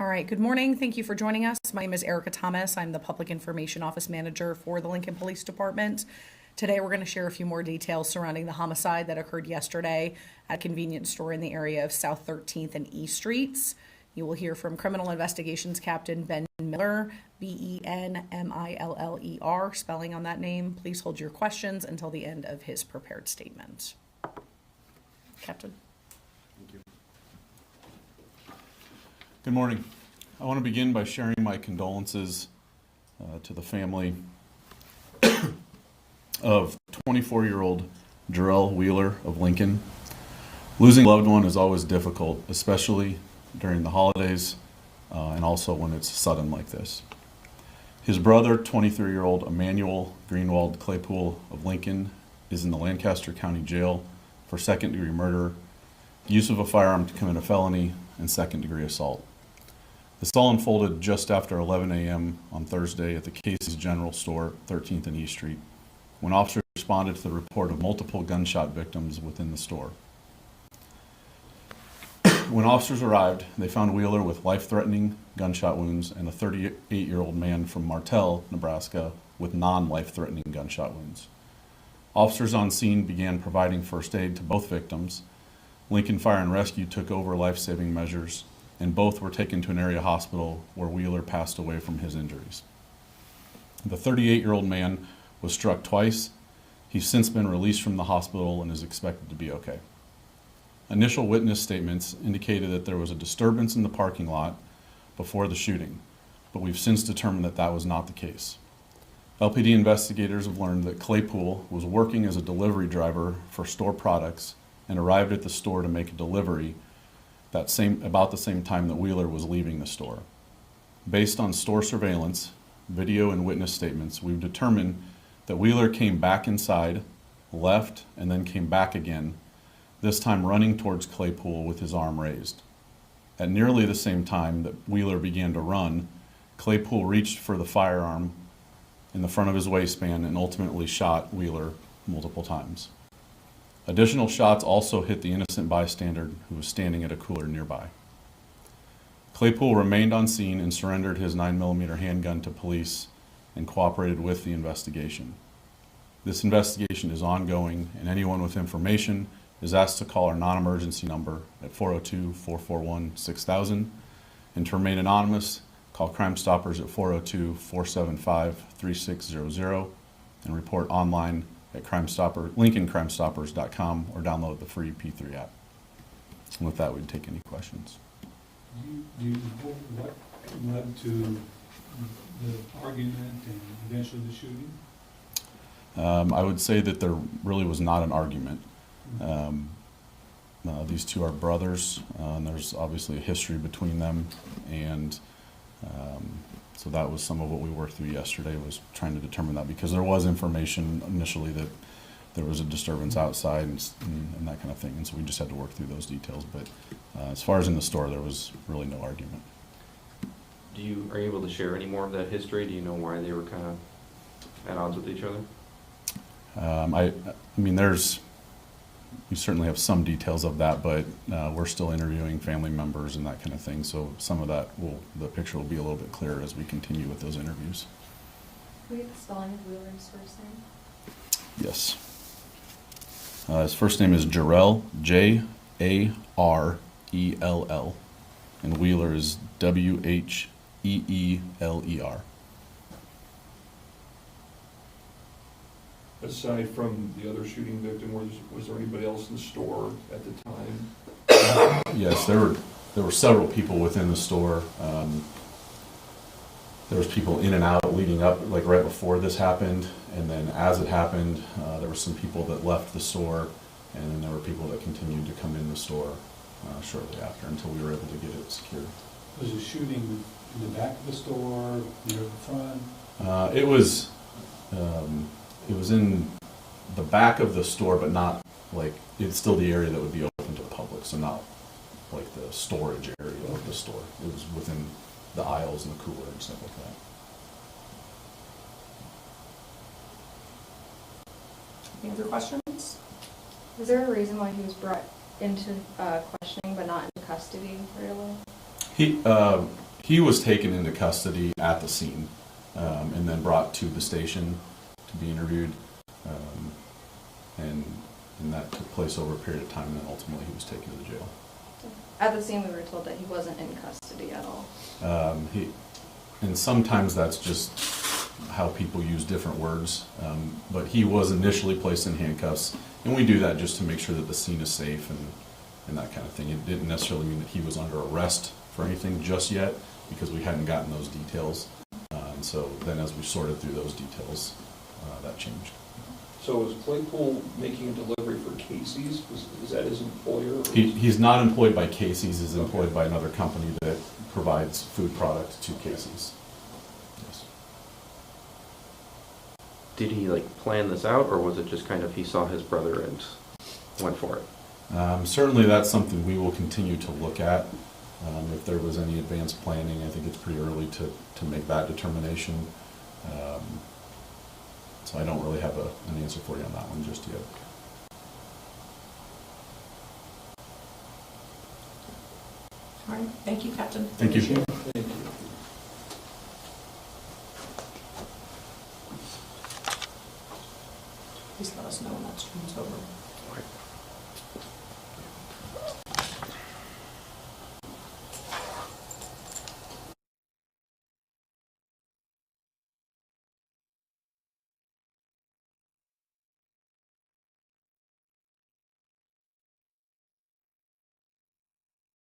All right, good morning. Thank you for joining us. My name is Erica Thomas. I'm the Public Information Office Manager for the Lincoln Police Department. Today we're going to share a few more details surrounding the homicide that occurred yesterday at a convenience store in the area of South 13th and E Streets. You will hear from Criminal Investigations Captain Ben Miller, Benmiller, spelling on that name. Please hold your questions until the end of his prepared statement. Captain. Thank you. Good morning. I want to begin by sharing my condolences to the family of 24-year-old Jarrell Wheeler of Lincoln. Losing a loved one is always difficult, especially during the holidays and also when it's sudden like this. His brother, 23-year-old Emmanuel Greenwald Claypool of Lincoln, is in the Lancaster County Jail for second-degree murder, use of a firearm to commit a felony, and second-degree assault. This all unfolded just after 11 a.m. on Thursday at the Casey's General Store, 13th and E Street, when officers responded to the report of multiple gunshot victims within the store. When officers arrived, they found Wheeler with life-threatening gunshot wounds and a 38-year-old man from Martell, Nebraska, with non-life-threatening gunshot wounds. Officers on scene began providing first aid to both victims. Lincoln Fire and Rescue took over life-saving measures, and both were taken to an area hospital where Wheeler passed away from his injuries. The 38-year-old man was struck twice. He's since been released from the hospital and is expected to be okay. Initial witness statements indicated that there was a disturbance in the parking lot before the shooting, but we've since determined that that was not the case. LPD investigators have learned that Claypool was working as a delivery driver for store products and arrived at the store to make a delivery about the same time that Wheeler was leaving the store. Based on store surveillance, video, and witness statements, we've determined that Wheeler came back inside, left, and then came back again, this time running towards Claypool with his arm raised. At nearly the same time that Wheeler began to run, Claypool reached for the firearm in the front of his waistband and ultimately shot Wheeler multiple times. Additional shots also hit the innocent bystander who was standing at a cooler nearby. Claypool remained on scene and surrendered his 9mm handgun to police and cooperated with the investigation. This investigation is ongoing, and anyone with information is asked to call our non-emergency number at 402-441-6000, and to remain anonymous, call Crime Stoppers at 402-475-3600 and report online at LincolnCrimeStoppers.com or download the free P3 app. And with that, we'd take any questions. What led to the argument and eventually the shooting? I would say that there really was not an argument. These two are brothers, and there's obviously a history between them, and so that was some of what we worked through yesterday, was trying to determine that, because there was information initially that there was a disturbance outside and that kind of thing, and so we just had to work through those details. But as far as in the store, there was really no argument. Are you able to share any more of that history? Do you know why they were kind of at odds with each other? I mean, we certainly have some details of that, but we're still interviewing family members and that kind of thing, so some of that the picture will be a little bit clearer as we continue with those interviews. Can we get the spelling of Wheeler's first name? Yes. His first name is Jarrell, Jarrell, and Wheeler is Wheeler. Aside from the other shooting victim, was there anybody else in the store at the time? Yes, there were several people within the store. There was people in and out leading up, like right before this happened, and then as it happened, there were some people that left the store, and then there were people that continued to come in the store shortly after until we were able to get it secured. Was the shooting in the back of the store, near the front? It was in the back of the store, but not like, it's still the area that would be open to the public, so not like the storage area of the store. It was within the aisles and the cooler and stuff like that. Any other questions? Was there a reason why he was brought into questioning but not into custody right away? He was taken into custody at the scene, and then brought to the station to be interviewed. And that took place over a period of time, and then ultimately he was taken to the jail. At the scene, we were told that he wasn't in custody at all. And sometimes that's just how people use different words, but he was initially placed in handcuffs, and we do that just to make sure that the scene is safe and that kind of thing. It didn't necessarily mean that he was under arrest for anything just yet, because we hadn't gotten those details. And so then as we sorted through those details, that changed. So was Claypool making a delivery for Casey's? Is that his employer? Or He's not employed by Casey's, he's employed by another company that provides food products to Casey's. Yes. Did he like plan this out, or was it just kind of he saw his brother and went for it? Certainly that's something we will continue to look at. If there was any advanced planning, I think it's pretty early to make that determination. So I don't really have an answer for you on that one just yet. All right, thank you, Captain. Thank you. Thank you. Please let us know when that stream's over.